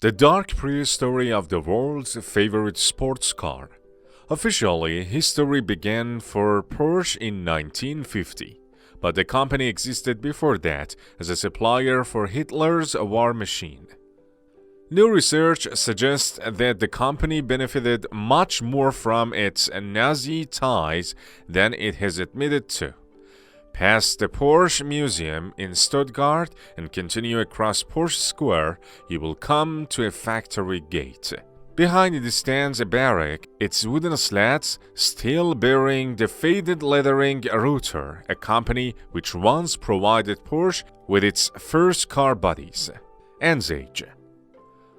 The dark prehistory of the world's favorite sports car. Officially, history began for Porsche in 1950, but the company existed before that as a supplier for Hitler's war machine. New research suggests that the company benefited much more from its Nazi ties than it has admitted to. Past the Porsche Museum in Stuttgart and continue across Porsche Square, you will come to a factory gate. Behind it stands a barrack, its wooden slats still bearing the faded lettering Reuter, a company which once provided Porsche with its first car bodies. Age.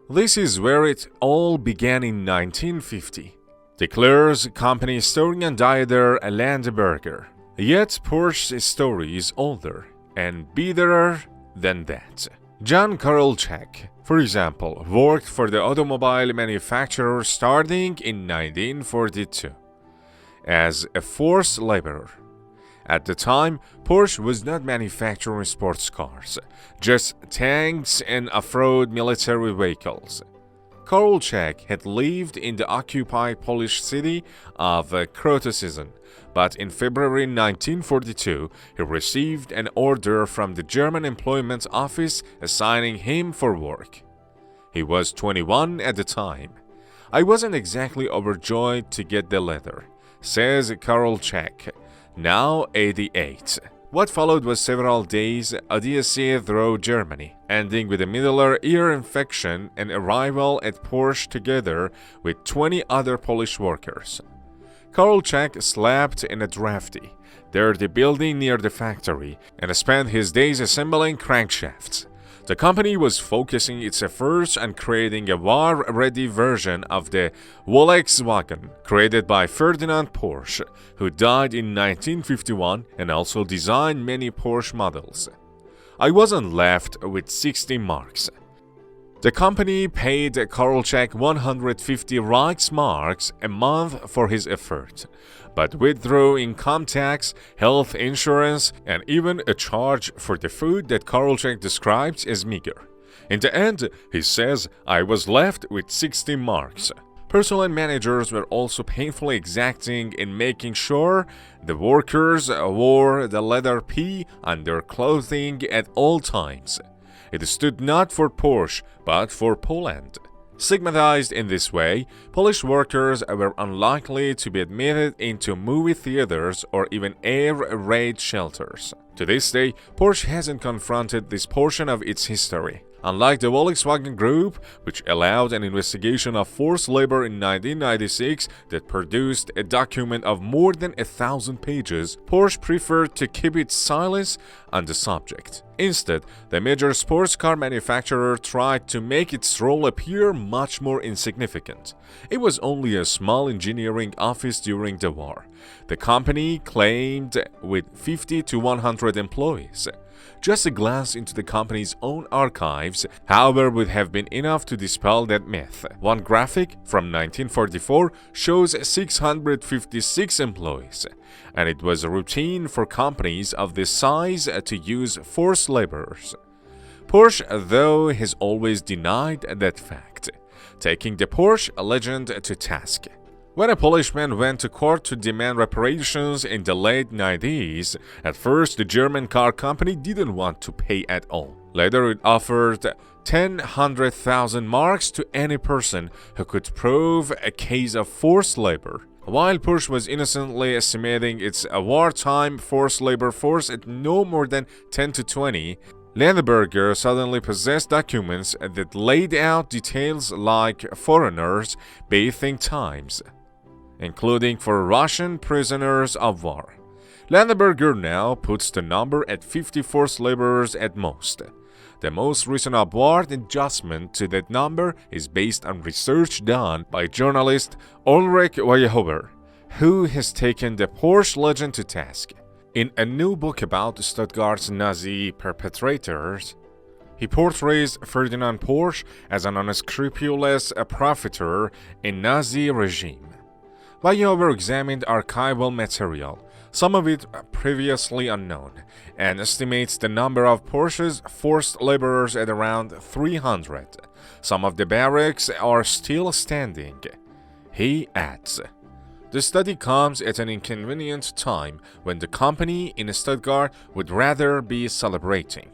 This is where it all began in 1950, declares company historian Dieter Landberger. Yet Porsche's story is older and bitterer than that. John Korolchak, for example, worked for the automobile manufacturer starting in 1942 as a forced laborer. At the time, Porsche was not manufacturing sports cars, just tanks and off-road military vehicles. Korolchak had lived in the occupied Polish city of Krotoszyn, but in February 1942, he received an order from the German Employment Office assigning him for work. He was 21 at the time. "I wasn't exactly overjoyed to get the letter," says Korolchak, now 88. What followed was several days odyssey through Germany, ending with a middle ear infection and arrival at Porsche together with 20 other Polish workers. Korolchak slept in a drafty, dirty building near the factory and spent his days assembling crankshafts. The company was focusing its efforts on creating a war-ready version of the Volkswagen, created by Ferdinand Porsche, who died in 1951 and also designed many Porsche models. "I wasn't left with 60 marks. The company paid Korolchak 150 Reichsmarks a month for his effort, but withdrew income tax, health insurance, and even a charge for the food that Korolchak describes as meager. In the end, he says, "I was left with 60 marks." Personnel managers were also painfully exacting in making sure the workers wore the letter P on their clothing at all times. It stood not for Porsche, but for Poland. Stigmatized in this way, Polish workers were unlikely to be admitted into movie theaters or even air raid shelters. To this day, Porsche hasn't confronted this portion of its history. Unlike the Volkswagen Group, which allowed an investigation of forced labor in 1996 that produced a document of more than 1,000 pages, Porsche preferred to keep its silence on the subject. Instead, the major sports car manufacturer tried to make its role appear much more insignificant. It was only a small engineering office during the war. The company claimed with 50 to 100 employees. Just a glance into the company's own archives, however, would have been enough to dispel that myth. One graphic from 1944 shows 656 employees, and it was a routine for companies of this size to use forced laborers. Porsche, though, has always denied that fact, taking the Porsche legend to task. When a Polishman went to court to demand reparations in the late 90s, at first the German car company didn't want to pay at all. Later it offered 100,000 marks to any person who could prove a case of forced labor. While Porsche was innocently estimating its wartime forced labor force at no more than 10 to 20, Landberger suddenly possessed documents that laid out details like foreigners' bathing times, including for Russian prisoners of war. Landberger now puts the number at 50 forced laborers at most. The most recent upward adjustment to that number is based on research done by journalist Ulrich Weyerhuber, who has taken the Porsche legend to task. In a new book about Stuttgart's Nazi perpetrators, he portrays Ferdinand Porsche as an unscrupulous profiteer in Nazi regime. Weyerhuber examined archival material, some of it previously unknown, and estimates the number of Porsche's forced laborers at around 300. Some of the barracks are still standing. He adds, "The study comes at an inconvenient time when the company in Stuttgart would rather be celebrating."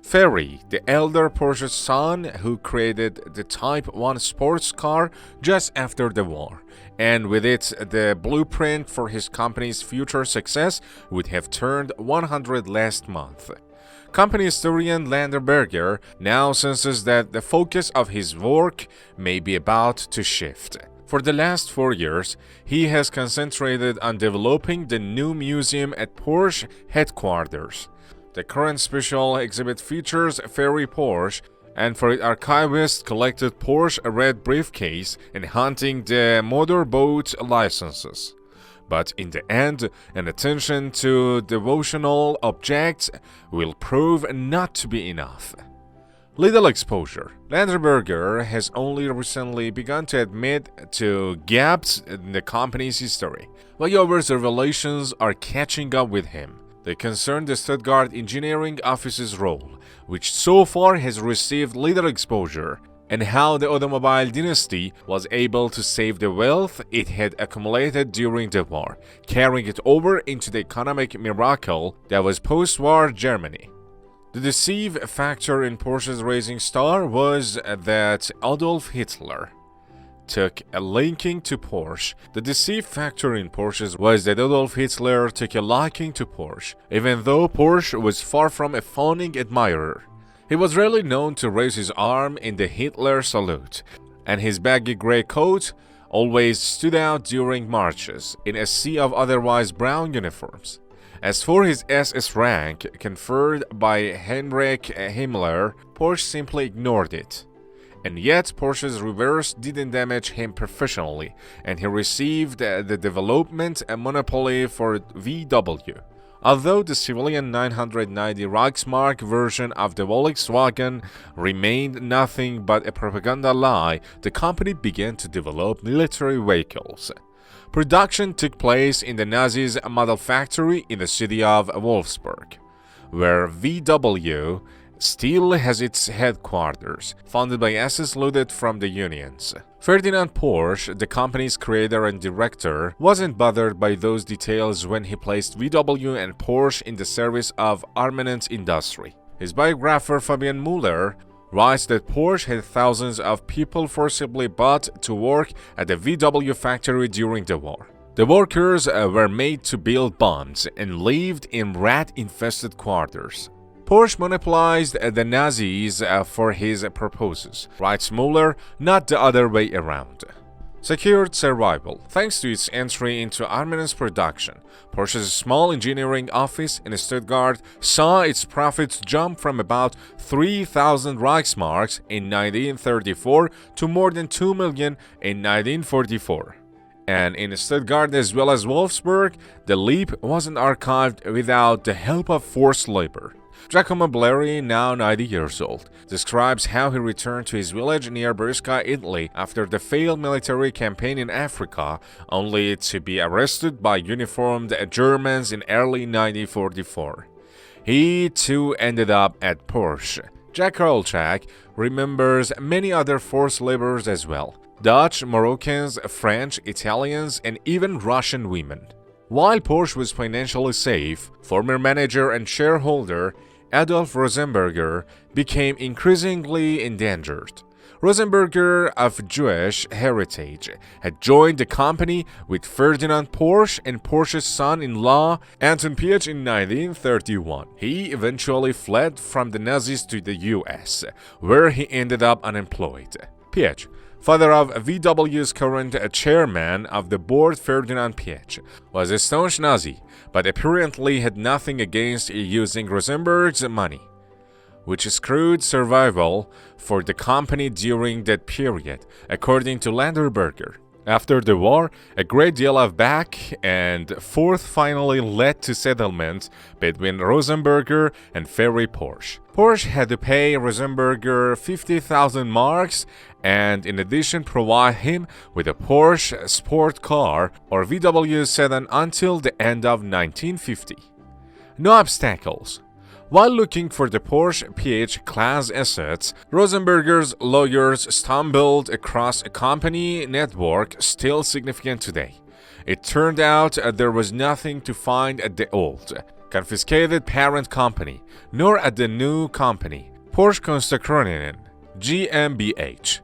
Ferry, the elder Porsche's son who created the Type 1 sports car just after the war, and with it the blueprint for his company's future success, would have turned 100 last month. Company historian Landerberger now senses that the focus of his work may be about to shift. For the last 4 years, he has concentrated on developing the new museum at Porsche headquarters. The current special exhibit features Ferry Porsche, and for its archivist collected Porsche red briefcase and hunting the motorboat licenses. But in the end, an attention to devotional objects will prove not to be enough. Little exposure. Landerberger has only recently begun to admit to gaps in the company's history. Voice-over revelations are catching up with him. They concern the Stuttgart engineering office's role, which so far has received little exposure, and how the automobile dynasty was able to save the wealth it had accumulated during the war, carrying it over into the economic miracle that was post-war Germany. The deceive factor in Porsche's rising star was that Adolf Hitler took a liking to Porsche. The deceive factor in Porsche was that Adolf Hitler took a liking to Porsche, even though Porsche was far from a fawning admirer. He was rarely known to raise his arm in the Hitler salute, and his baggy gray coat always stood out during marches in a sea of otherwise brown uniforms. As for his SS rank conferred by Heinrich Himmler, Porsche simply ignored it. And yet, Porsche's reverse didn't damage him professionally, and he received the development monopoly for VW. Although the civilian 990 Reichsmark version of the Volkswagen remained nothing but a propaganda lie, the company began to develop military vehicles. Production took place in the Nazis' model factory in the city of Wolfsburg, where VW still has its headquarters, funded by assets looted from the unions. Ferdinand Porsche, the company's creator and director, wasn't bothered by those details when he placed VW and Porsche in the service of armament industry. His biographer Fabian Müller writes that Porsche had thousands of people forcibly bought to work at the VW factory during the war. The workers were made to build bombs and lived in rat-infested quarters. Porsche monopolized the Nazis for his purposes, writes Müller, not the other way around. Secured survival. Thanks to its entry into armaments production, Porsche's small engineering office in Stuttgart saw its profits jump from about 3,000 Reichsmarks in 1934 to more than 2 million in 1944. And in Stuttgart as well as Wolfsburg, the leap wasn't archived without the help of forced labor. Giacomo Belleri, now 90 years old, describes how he returned to his village near Brescia, Italy after the failed military campaign in Africa, only to be arrested by uniformed Germans in early 1944. He too ended up at Porsche. Jack Rolchak remembers many other forced laborers as well: Dutch, Moroccans, French, Italians, and even Russian women. While Porsche was financially safe, former manager and shareholder Adolf Rosenberger became increasingly endangered. Rosenberger, of Jewish heritage, had joined the company with Ferdinand Porsche and Porsche's son-in-law Anton Piëch in 1931. He eventually fled from the Nazis to the US, where he ended up unemployed. Piëch, father of VW's current chairman of the board Ferdinand Porsche, was a staunch Nazi, but apparently had nothing against using Rosenberg's money, which screwed survival for the company during that period, according to Landerberger. After the war, a great deal of back and forth finally led to settlement between Rosenberger and Ferry Porsche. Porsche had to pay Rosenberger 50,000 marks and in addition provide him with a Porsche sport car or VW sedan until the end of 1950. No obstacles. While looking for the Porsche PH-class assets, Rosenberger's lawyers stumbled across a company network still significant today. It turned out there was nothing to find at the old, confiscated parent company, nor at the new company, Porsche Konstruktionen GmbH.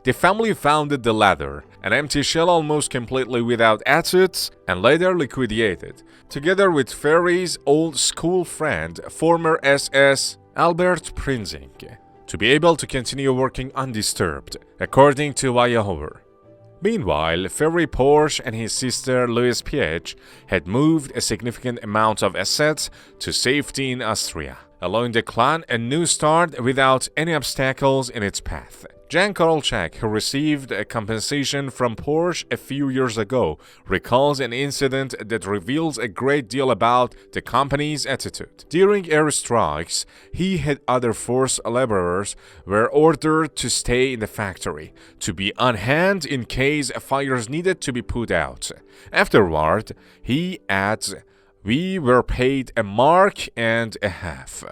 The family founded the latter, an empty shell almost completely without assets, and later liquidated, together with Ferry's old school friend, former SS Albert Prinzing, to be able to continue working undisturbed, according to Weierhofer. Meanwhile, Ferry Porsche and his sister Louise Piech had moved a significant amount of assets to safety in Austria, allowing the clan a new start without any obstacles in its path. Jan Korolchak, who received a compensation from Porsche a few years ago, recalls an incident that reveals a great deal about the company's attitude. During airstrikes, he and other forced laborers were ordered to stay in the factory, to be on hand in case fires needed to be put out. Afterward, he adds, "We were paid a mark and a half."